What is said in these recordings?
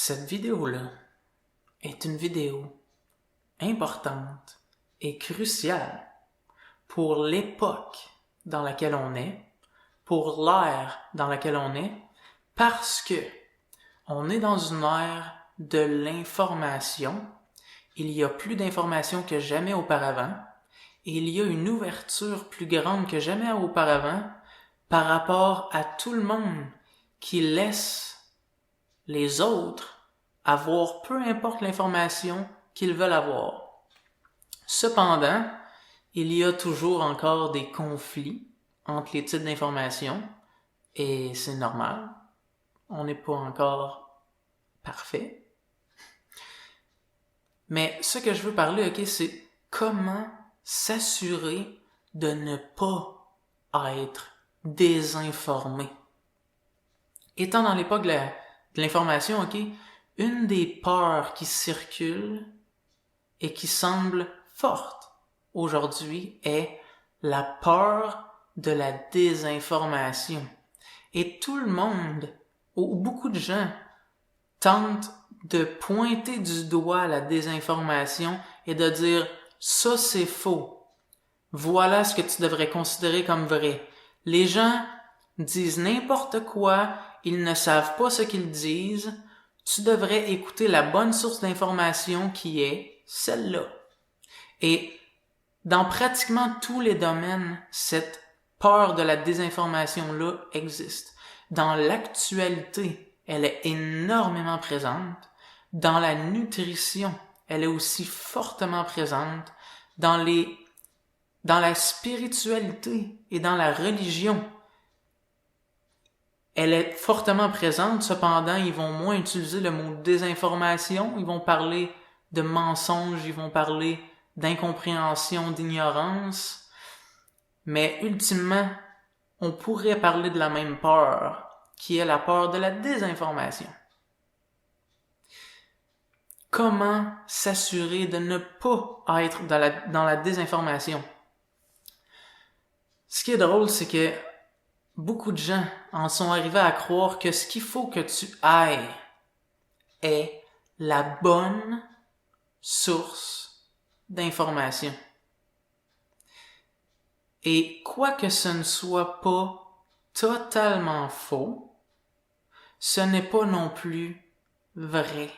Cette vidéo-là est une vidéo importante et cruciale pour l'époque dans laquelle on est, pour l'ère dans laquelle on est, parce que on est dans une ère de l'information. Il y a plus d'informations que jamais auparavant et il y a une ouverture plus grande que jamais auparavant par rapport à tout le monde qui laisse les autres avoir peu importe l'information qu'ils veulent avoir. Cependant, il y a toujours encore des conflits entre les types d'informations et c'est normal. On n'est pas encore parfait. Mais ce que je veux parler, c'est comment s'assurer de ne pas être désinformé. Étant dans l'époque de l'information, une des peurs qui circulent et qui semble forte aujourd'hui est la peur de la désinformation. Et tout le monde, ou beaucoup de gens, tentent de pointer du doigt la désinformation et de dire « ça c'est faux, voilà ce que tu devrais considérer comme vrai ». Les gens disent n'importe quoi, ils ne savent pas ce qu'ils disent, tu devrais écouter la bonne source d'information qui est celle-là. Et dans pratiquement tous les domaines, cette peur de la désinformation-là existe. Dans l'actualité, elle est énormément présente. Dans la nutrition, elle est aussi fortement présente. Dans la spiritualité et dans la religion, elle est fortement présente. Cependant, ils vont moins utiliser le mot désinformation. Ils vont parler de mensonges, ils vont parler d'incompréhension, d'ignorance. Mais ultimement, on pourrait parler de la même peur, qui est la peur de la désinformation. Comment s'assurer de ne pas être dans la désinformation? Ce qui est drôle, c'est que beaucoup de gens en sont arrivés à croire que ce qu'il faut que tu ailles est la bonne source d'information. Et quoique ce ne soit pas totalement faux, ce n'est pas non plus vrai.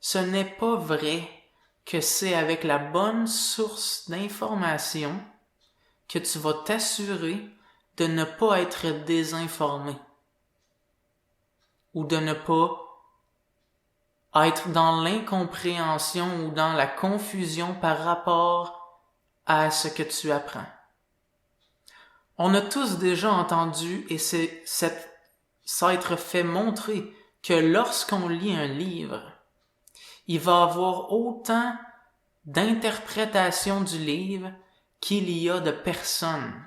Ce n'est pas vrai que c'est avec la bonne source d'information que tu vas t'assurer de ne pas être désinformé ou de ne pas être dans l'incompréhension ou dans la confusion par rapport à ce que tu apprends. On a tous déjà entendu et ça a été fait montrer que lorsqu'on lit un livre, il va y avoir autant d'interprétations du livre qu'il y a de personnes.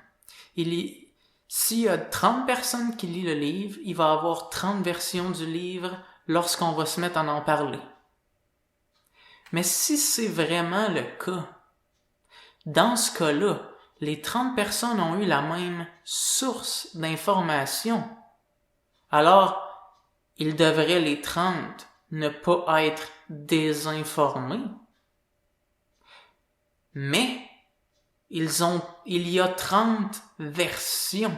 S'il y a 30 personnes qui lisent le livre, il va y avoir 30 versions du livre lorsqu'on va se mettre à en parler. Mais si c'est vraiment le cas, dans ce cas-là, les 30 personnes ont eu la même source d'information. Alors, ils devraient les 30 ne pas être désinformés. Mais, il y a 30 versions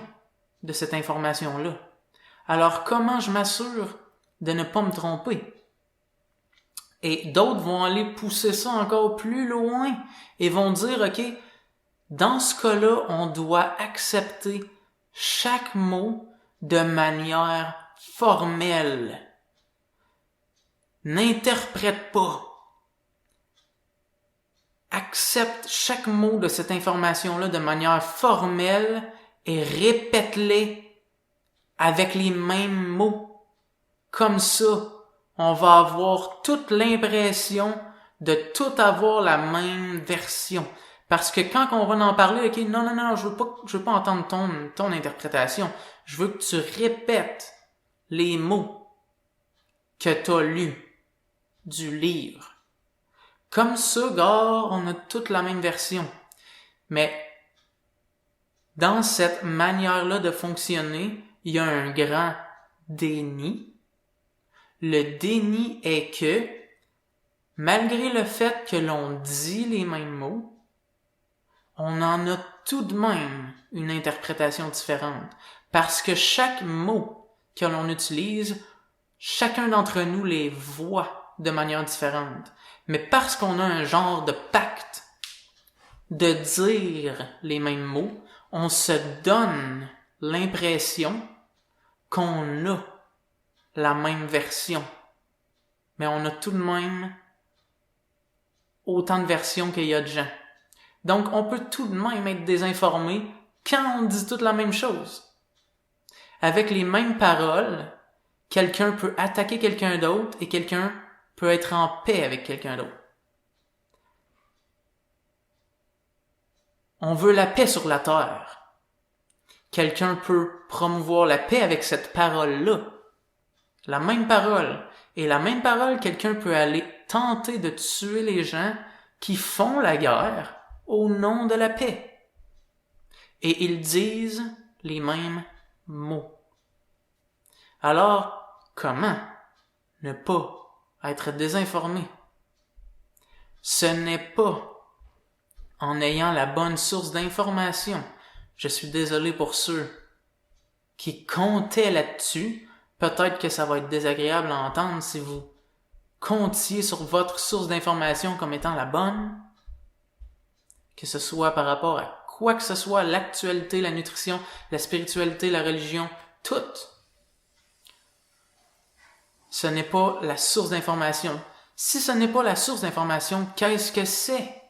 de cette information-là. Alors, comment je m'assure de ne pas me tromper? Et d'autres vont aller pousser ça encore plus loin et vont dire, OK, dans ce cas-là, on doit accepter chaque mot de manière formelle. N'interprète pas. Accepte chaque mot de cette information-là de manière formelle et répète-les avec les mêmes mots. Comme ça, on va avoir toute l'impression de tout avoir la même version. Parce que quand on va en parler, non, je veux pas entendre ton interprétation. Je veux que tu répètes les mots que t'as lus du livre. Comme ça, on a toute la même version. Mais dans cette manière-là de fonctionner, il y a un grand déni, Le déni est que, malgré le fait que l'on dit les mêmes mots, on en a tout de même une interprétation différente. Parce que chaque mot que l'on utilise, chacun d'entre nous les voit de manière différente. Mais parce qu'on a un genre de pacte de dire les mêmes mots, on se donne l'impression qu'on a la même version. Mais on a tout de même autant de versions qu'il y a de gens. Donc, on peut tout de même être désinformé quand on dit toute la même chose. Avec les mêmes paroles, quelqu'un peut attaquer quelqu'un d'autre et quelqu'un peut être en paix avec quelqu'un d'autre. On veut la paix sur la terre. Quelqu'un peut promouvoir la paix avec cette parole-là. La même parole. Et la même parole, quelqu'un peut aller tenter de tuer les gens qui font la guerre au nom de la paix. Et ils disent les mêmes mots. Alors, comment ne pas être désinformé? Ce n'est pas en ayant la bonne source d'information. Je suis désolé pour ceux qui comptaient là-dessus. Peut-être que ça va être désagréable à entendre si vous comptiez sur votre source d'information comme étant la bonne. Que ce soit par rapport à quoi que ce soit, l'actualité, la nutrition, la spiritualité, la religion, tout. Ce n'est pas la source d'information. Si ce n'est pas la source d'information, qu'est-ce que c'est?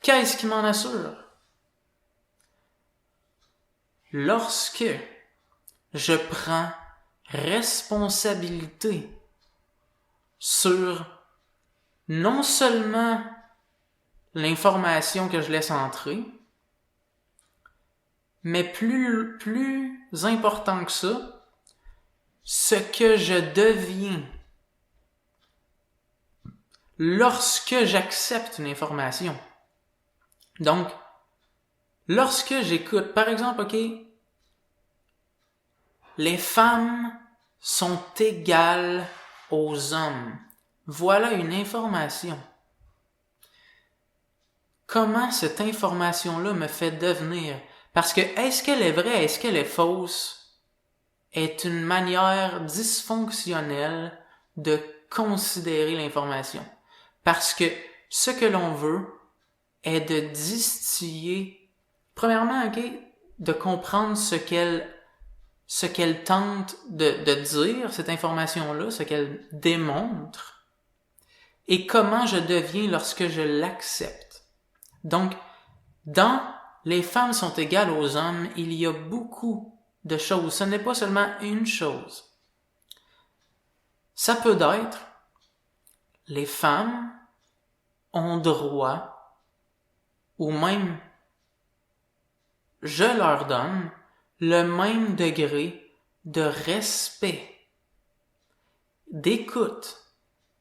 Qu'est-ce qui m'en assure? Lorsque je prends responsabilité sur non seulement l'information que je laisse entrer, mais plus important que ça, ce que je deviens lorsque j'accepte une information. Donc, lorsque j'écoute, par exemple, OK, les femmes sont égales aux hommes. Voilà une information. Comment cette information-là me fait devenir? Parce que est-ce qu'elle est vraie, est-ce qu'elle est fausse? Est une manière dysfonctionnelle de considérer l'information. Parce que ce que l'on veut est de distiller, premièrement, OK, de comprendre ce qu'elle tente de dire, cette information-là, ce qu'elle démontre, et comment je deviens lorsque je l'accepte. Donc, dans les femmes sont égales aux hommes, il y a beaucoup de choses. Ce n'est pas seulement une chose. Ça peut être, les femmes ont droit, ou même je leur donne le même degré de respect, d'écoute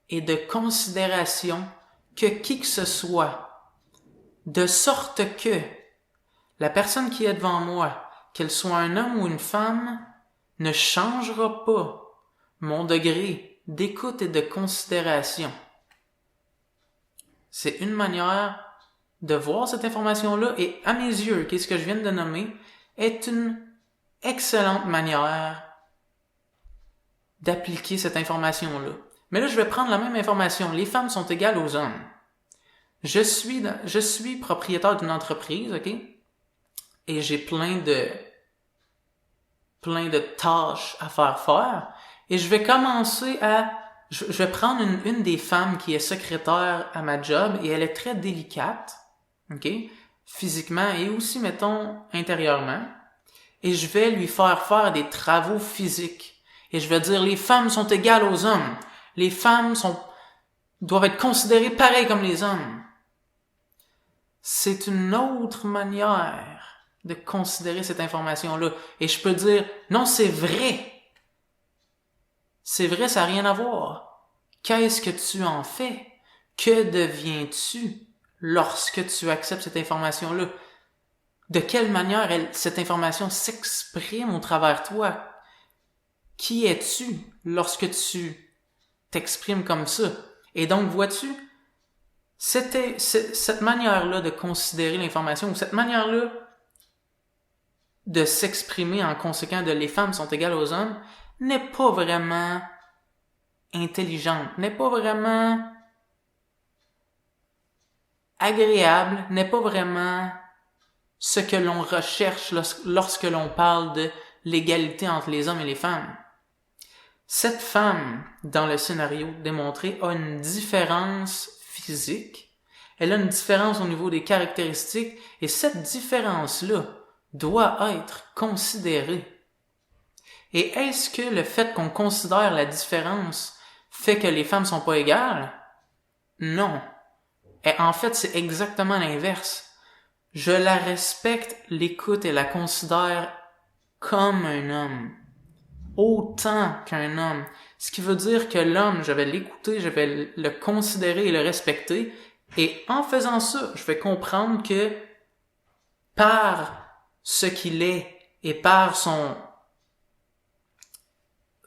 et de considération que qui que ce soit, de sorte que la personne qui est devant moi, qu'elle soit un homme ou une femme, ne changera pas mon degré d'écoute et de considération. C'est une manière de voir cette information-là et, à mes yeux, qu'est-ce que je viens de nommer, est une excellente manière d'appliquer cette information-là. Mais là, je vais prendre la même information. Les femmes sont égales aux hommes. Je suis propriétaire d'une entreprise, OK? Et j'ai plein de tâches à faire. Et je vais commencer je vais prendre une des femmes qui est secrétaire à ma job et elle est très délicate, OK? Physiquement et aussi, mettons, intérieurement. Et je vais lui faire des travaux physiques. Et je vais dire, les femmes sont égales aux hommes. Les femmes doivent être considérées pareil comme les hommes. C'est une autre manière de considérer cette information-là. Et je peux dire, non, c'est vrai. C'est vrai, ça n'a rien à voir. Qu'est-ce que tu en fais? Que deviens-tu lorsque tu acceptes cette information-là? De quelle manière cette information s'exprime au travers de toi? qui es-tu lorsque tu t'exprimes comme ça? Et donc, vois-tu, cette manière-là de considérer l'information, ou cette manière-là de s'exprimer en conséquent de les femmes sont égales aux hommes, n'est pas vraiment intelligente, n'est pas vraiment agréable, n'est pas vraiment ce que l'on recherche lorsque l'on parle de l'égalité entre les hommes et les femmes. Cette femme, dans le scénario démontré, a une différence physique, elle a une différence au niveau des caractéristiques, et cette différence-là doit être considérée. Et est-ce que le fait qu'on considère la différence fait que les femmes sont pas égales? Non. Et en fait, c'est exactement l'inverse. Je la respecte, l'écoute et la considère comme un homme. Autant qu'un homme. Ce qui veut dire que l'homme, je vais l'écouter, je vais le considérer et le respecter. Et en faisant ça, je vais comprendre que par ce qu'il est et par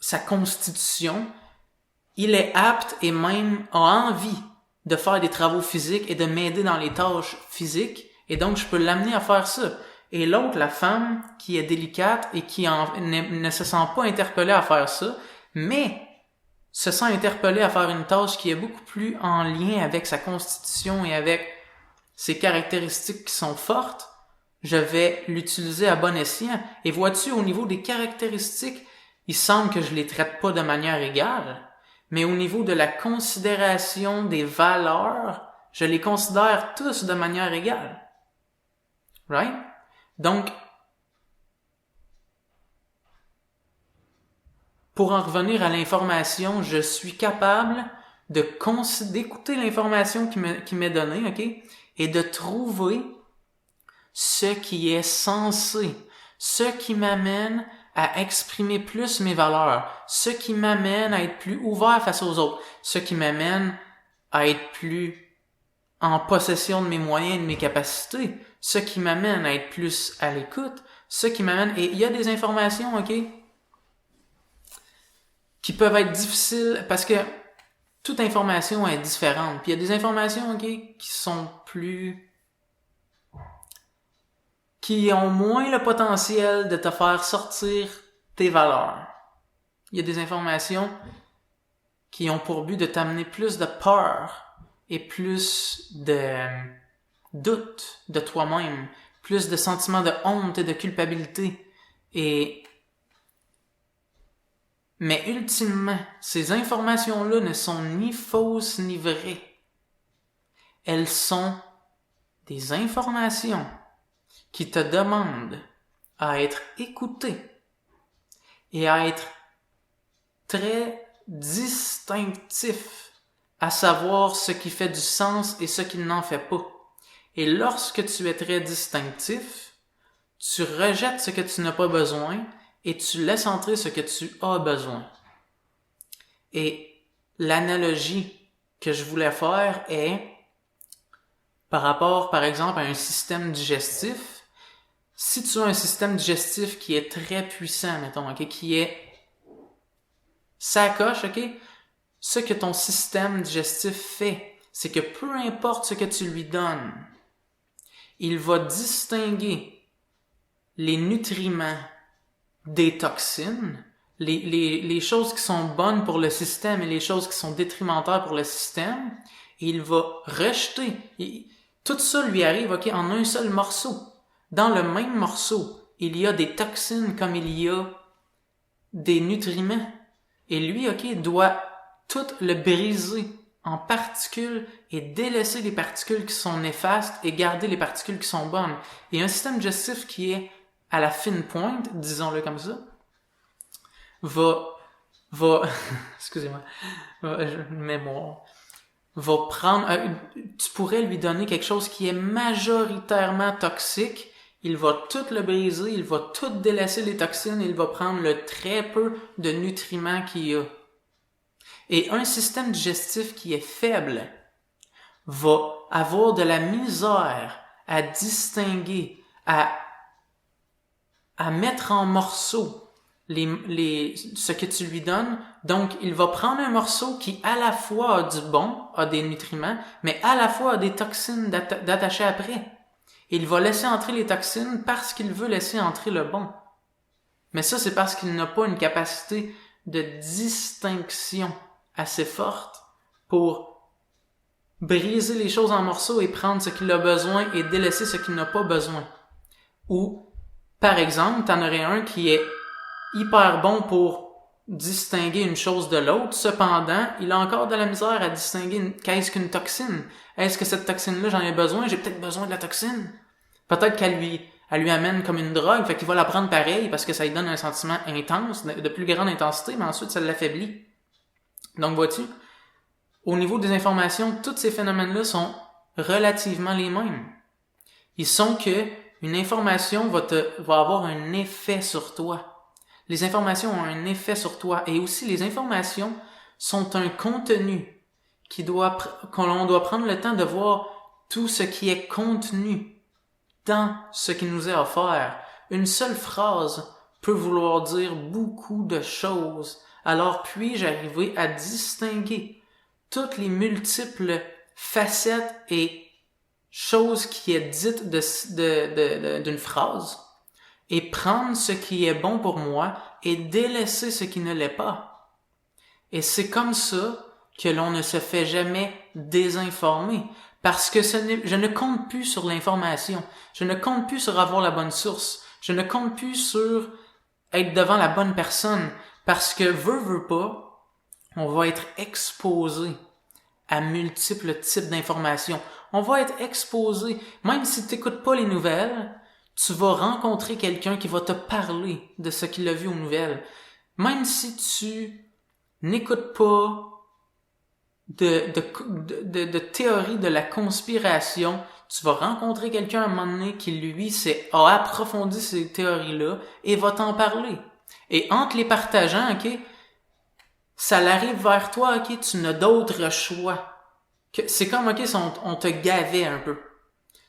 sa constitution, il est apte et même a envie de faire des travaux physiques et de m'aider dans les tâches physiques. Et donc, je peux l'amener à faire ça. Et l'autre, la femme, qui est délicate et qui ne se sent pas interpellée à faire ça, mais se sent interpellée à faire une tâche qui est beaucoup plus en lien avec sa constitution et avec ses caractéristiques qui sont fortes, je vais l'utiliser à bon escient. Et vois-tu, au niveau des caractéristiques, il semble que je les traite pas de manière égale, mais au niveau de la considération des valeurs, je les considère tous de manière égale. Right? Donc, pour en revenir à l'information, je suis capable d'écouter l'information qui m'est donnée, ok? Et de trouver ce qui est censé, ce qui m'amène à exprimer plus mes valeurs, ce qui m'amène à être plus ouvert face aux autres, ce qui m'amène à être plus en possession de mes moyens et de mes capacités, ce qui m'amène à être plus à l'écoute, ce qui m'amène... Et il y a des informations, ok, qui peuvent être difficiles parce que toute information est différente. Puis il y a des informations, ok, qui ont moins le potentiel de te faire sortir tes valeurs. Il y a des informations qui ont pour but de t'amener plus de peur et plus de doute de toi-même, plus de sentiments de honte et de culpabilité. Mais ultimement, ces informations-là ne sont ni fausses ni vraies. Elles sont des informations qui te demandent à être écouté et à être très distinctif, à savoir ce qui fait du sens et ce qui n'en fait pas. Et lorsque tu es très distinctif, tu rejettes ce que tu n'as pas besoin et tu laisses entrer ce que tu as besoin. Et l'analogie que je voulais faire est par rapport, par exemple, à un système digestif. Si tu as un système digestif qui est très puissant, mettons, ok, qui est sacoche, ok, ce que ton système digestif fait, c'est que peu importe ce que tu lui donnes, il va distinguer les nutriments des toxines, les choses qui sont bonnes pour le système et les choses qui sont détrimentaires pour le système, et il va rejeter. Tout ça lui arrive, ok, en un seul morceau. Dans le même morceau, il y a des toxines comme il y a des nutriments. Et lui, ok, doit tout le briser en particules et délaisser les particules qui sont néfastes et garder les particules qui sont bonnes. Et un système digestif qui est à la fine pointe, disons-le comme ça, excusez-moi, va prendre, tu pourrais lui donner quelque chose qui est majoritairement toxique, il va tout le briser, il va tout délaisser les toxines, il va prendre le très peu de nutriments qu'il y a. Et un système digestif qui est faible va avoir de la misère à distinguer, à mettre en morceaux ce que tu lui donnes. Donc, il va prendre un morceau qui à la fois a du bon, a des nutriments, mais à la fois a des toxines d'attacher après. Et il va laisser entrer les toxines parce qu'il veut laisser entrer le bon. Mais ça, c'est parce qu'il n'a pas une capacité de distinction assez forte pour briser les choses en morceaux et prendre ce qu'il a besoin et délaisser ce qu'il n'a pas besoin. Ou, par exemple, t'en aurais un qui est hyper bon pour distinguer une chose de l'autre, cependant, il a encore de la misère à distinguer qu'est-ce qu'une toxine. Est-ce que cette toxine-là, j'en ai besoin? J'ai peut-être besoin de la toxine. Peut-être qu'elle lui amène comme une drogue, fait qu'il va la prendre pareil parce que ça lui donne un sentiment intense, de plus grande intensité, mais ensuite ça l'affaiblit. Donc vois-tu, au niveau des informations, tous ces phénomènes-là sont relativement les mêmes. Ils sont que une information va avoir un effet sur toi. Les informations ont un effet sur toi et aussi les informations sont un contenu qu'on doit prendre le temps de voir tout ce qui est contenu dans ce qui nous est offert. Une seule phrase peut vouloir dire beaucoup de choses. Alors puis-je arriver à distinguer toutes les multiples facettes et choses qui est dites d'une phrase et prendre ce qui est bon pour moi et délaisser ce qui ne l'est pas. Et c'est comme ça que l'on ne se fait jamais désinformer. Parce que je ne compte plus sur l'information. Je ne compte plus sur avoir la bonne source. Je ne compte plus sur être devant la bonne personne. Parce que veut pas, on va être exposé à multiples types d'informations. On va être exposé, même si tu n'écoutes pas les nouvelles, tu vas rencontrer quelqu'un qui va te parler de ce qu'il a vu aux nouvelles. Même si tu n'écoutes pas de théorie de la conspiration, tu vas rencontrer quelqu'un à un moment donné qui, lui, a approfondi ces théories-là et va t'en parler. Et entre les partageants, ok, ça l'arrive vers toi, ok, tu n'as d'autre choix. C'est comme, ok, on te gavait un peu.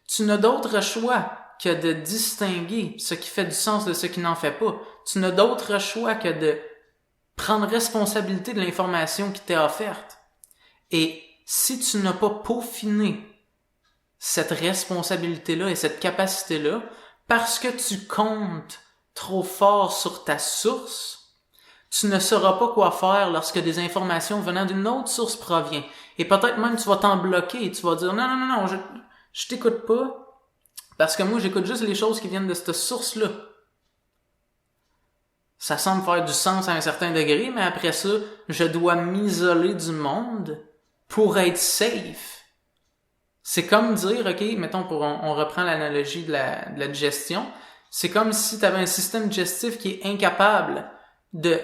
Tu n'as d'autre choix que de distinguer ce qui fait du sens de ce qui n'en fait pas. Tu n'as d'autre choix que de prendre responsabilité de l'information qui t'est offerte. Et si tu n'as pas peaufiné cette responsabilité-là et cette capacité-là, parce que tu comptes trop fort sur ta source, tu ne sauras pas quoi faire lorsque des informations venant d'une autre source proviennent. Et peut-être même tu vas t'en bloquer et tu vas dire non, je t'écoute pas parce que moi j'écoute juste les choses qui viennent de cette source-là. Ça semble faire du sens à un certain degré, mais après ça, je dois m'isoler du monde pour être safe. C'est comme dire, ok, mettons on reprend l'analogie de la digestion, c'est comme si tu avais un système digestif qui est incapable de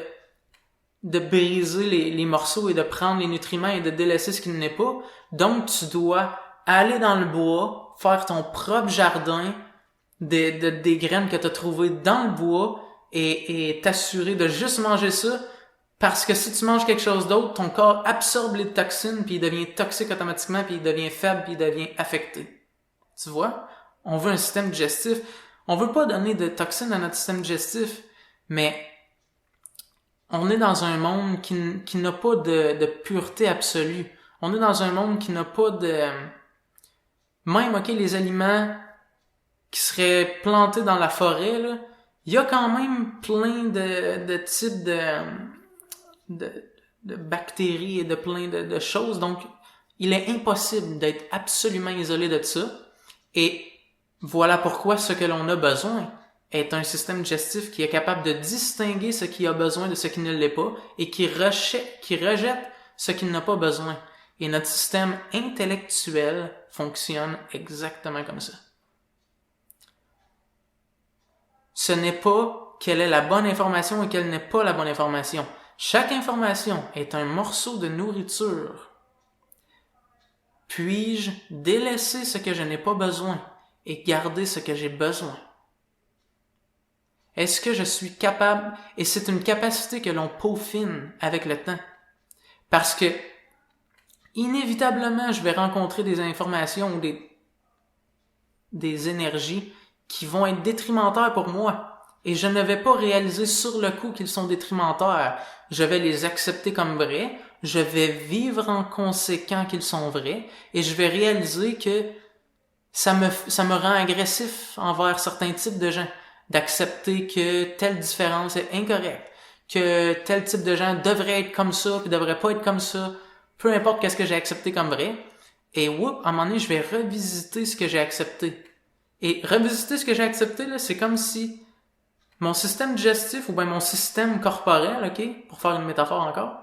briser les morceaux et de prendre les nutriments et de délaisser ce qui n'est pas. Donc, tu dois aller dans le bois, faire ton propre jardin des graines que tu as trouvées dans le bois et t'assurer de juste manger ça parce que si tu manges quelque chose d'autre, ton corps absorbe les toxines puis il devient toxique automatiquement puis il devient faible puis il devient affecté. Tu vois? On veut un système digestif. On veut pas donner de toxines à notre système digestif, mais on est dans un monde qui n'a pas de pureté absolue. On est dans un monde qui n'a pas de... Même, ok, les aliments qui seraient plantés dans la forêt, là, il y a quand même plein de types de bactéries et de plein de choses. Donc, il est impossible d'être absolument isolé de ça. Et voilà pourquoi ce que l'on a besoin est un système digestif qui est capable de distinguer ce qui a besoin de ce qui ne l'est pas et qui rejette ce qu'il n'a pas besoin. Et notre système intellectuel fonctionne exactement comme ça. Ce n'est pas quelle est la bonne information et quelle n'est pas la bonne information. Chaque information est un morceau de nourriture. Puis-je délaisser ce que je n'ai pas besoin et garder ce que j'ai besoin? Est-ce que je suis capable, et c'est une capacité que l'on peaufine avec le temps, parce que inévitablement je vais rencontrer des informations ou des énergies qui vont être détrimentaires pour moi, et je ne vais pas réaliser sur le coup qu'ils sont détrimentaires. Je vais les accepter comme vrais, je vais vivre en conséquent qu'ils sont vrais, et je vais réaliser que ça me rend agressif envers certains types de gens, d'accepter que telle différence est incorrecte, que tel type de gens devrait être comme ça, puis devrait pas être comme ça, peu importe qu'est-ce que j'ai accepté comme vrai, et à un moment donné, je vais revisiter ce que j'ai accepté. Et revisiter ce que j'ai accepté, là, c'est comme si mon système digestif ou bien mon système corporel, ok, pour faire une métaphore encore,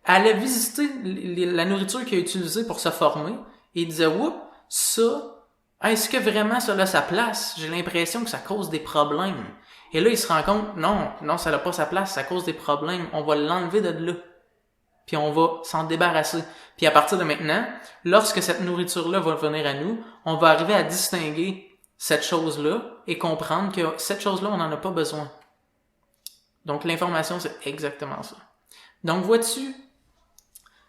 allait visiter la nourriture qu'il a utilisée pour se former et il disait, oups, ça, est-ce que vraiment ça a sa place? J'ai l'impression que ça cause des problèmes. Et là, il se rend compte, non, ça n'a pas sa place, ça cause des problèmes. On va l'enlever de là. Puis on va s'en débarrasser. Puis à partir de maintenant, lorsque cette nourriture-là va venir à nous, on va arriver à distinguer cette chose-là et comprendre que cette chose-là, on n'en a pas besoin. Donc l'information, c'est exactement ça. Donc vois-tu,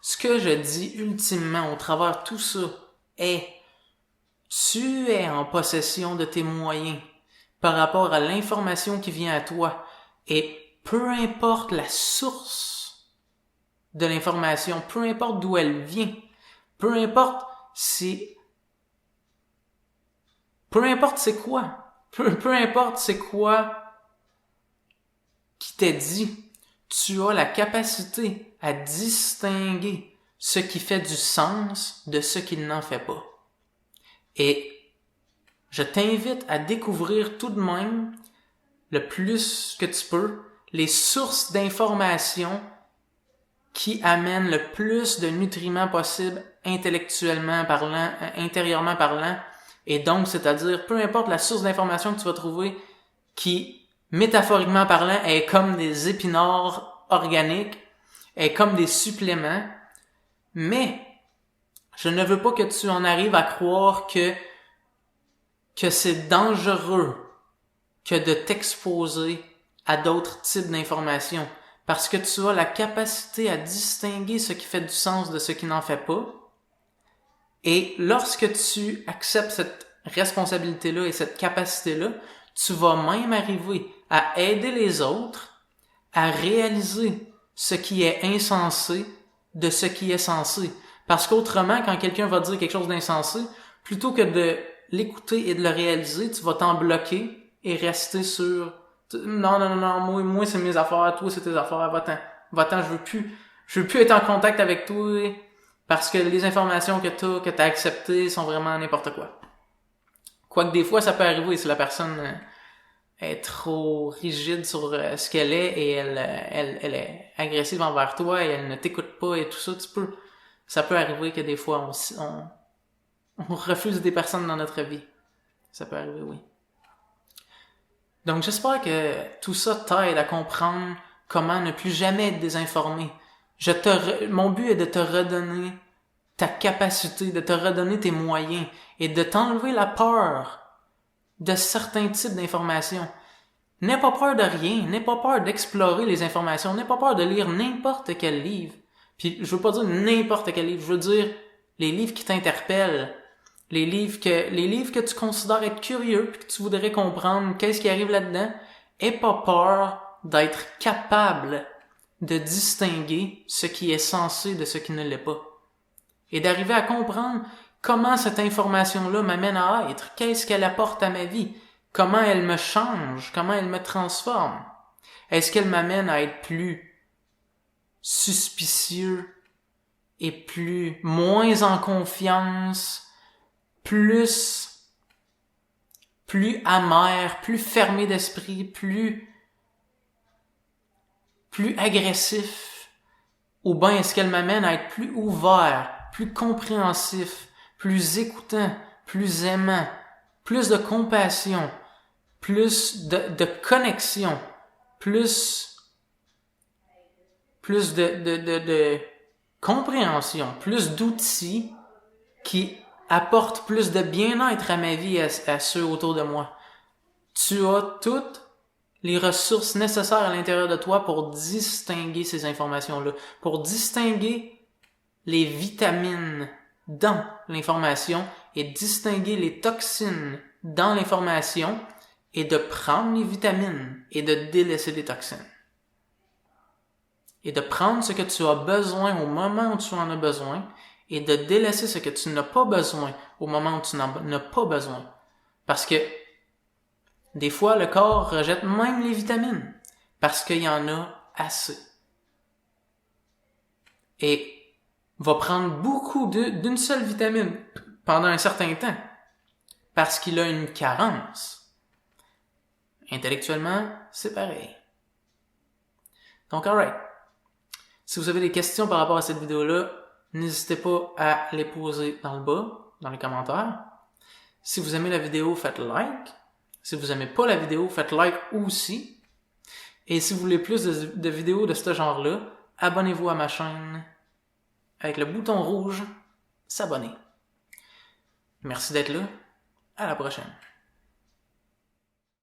ce que je dis ultimement au travers de tout ça est, tu es en possession de tes moyens par rapport à l'information qui vient à toi et peu importe la source de l'information, peu importe d'où elle vient, peu importe c'est quoi, peu importe c'est quoi qui t'est dit, tu as la capacité à distinguer ce qui fait du sens de ce qui n'en fait pas. Et je t'invite à découvrir tout de même, le plus que tu peux, les sources d'informations qui amènent le plus de nutriments possible intellectuellement parlant, intérieurement parlant, et donc, c'est-à-dire, peu importe la source d'information que tu vas trouver qui, métaphoriquement parlant, est comme des épinards organiques, est comme des suppléments, mais je ne veux pas que tu en arrives à croire que c'est dangereux que de t'exposer à d'autres types d'informations, parce que tu as la capacité à distinguer ce qui fait du sens de ce qui n'en fait pas. Et lorsque tu acceptes cette responsabilité-là et cette capacité-là, tu vas même arriver à aider les autres à réaliser ce qui est insensé de ce qui est sensé. Parce qu'autrement, quand quelqu'un va dire quelque chose d'insensé, plutôt que de l'écouter et de le réaliser, tu vas t'en bloquer et rester sur non, moi c'est mes affaires, toi c'est tes affaires, va-t'en, je veux plus être en contact avec toi parce que les informations que t'as acceptées sont vraiment n'importe quoi. Quoique des fois ça peut arriver si la personne est trop rigide sur ce qu'elle est et elle est agressive envers toi et elle ne t'écoute pas et tout ça, ça peut arriver que des fois on refuse des personnes dans notre vie. Ça peut arriver, oui. Donc j'espère que tout ça t'aide à comprendre comment ne plus jamais être désinformé. Mon but est de te redonner ta capacité, de te redonner tes moyens et de t'enlever la peur de certains types d'informations. N'aie pas peur de rien, n'aie pas peur d'explorer les informations, n'aie pas peur de lire n'importe quel livre. Puis je veux pas dire n'importe quel livre, je veux dire les livres qui t'interpellent, les livres que tu considères être curieux puis que tu voudrais comprendre qu'est-ce qui arrive là-dedans. Aie pas peur d'être capable de distinguer ce qui est sensé de ce qui ne l'est pas. Et d'arriver à comprendre comment cette information-là m'amène à être, qu'est-ce qu'elle apporte à ma vie, comment elle me change, comment elle me transforme. Est-ce qu'elle m'amène à être plus suspicieux et moins en confiance, plus amer, plus fermé d'esprit, plus agressif, ou bien est-ce qu'elle m'amène à être plus ouvert, plus compréhensif, plus écoutant, plus aimant, plus de compassion, plus de connexion, plus de compréhension, plus d'outils qui apportent plus de bien-être à ma vie et à ceux autour de moi. Tu as toutes les ressources nécessaires à l'intérieur de toi pour distinguer ces informations-là, pour distinguer les vitamines dans l'information et distinguer les toxines dans l'information est de prendre les vitamines et de délaisser les toxines. Et de prendre ce que tu as besoin au moment où tu en as besoin et de délaisser ce que tu n'as pas besoin au moment où tu n'en as pas besoin. Parce que des fois, le corps rejette même les vitamines parce qu'il y en a assez. Et va prendre beaucoup d'une seule vitamine pendant un certain temps parce qu'il a une carence. Intellectuellement, c'est pareil. Donc, alright. Si vous avez des questions par rapport à cette vidéo-là, n'hésitez pas à les poser dans le bas, dans les commentaires. Si vous aimez la vidéo, faites like. Si vous aimez pas la vidéo, faites like aussi. Et si vous voulez plus de vidéos de ce genre-là, abonnez-vous à ma chaîne avec le bouton rouge, s'abonner. Merci d'être là. À la prochaine.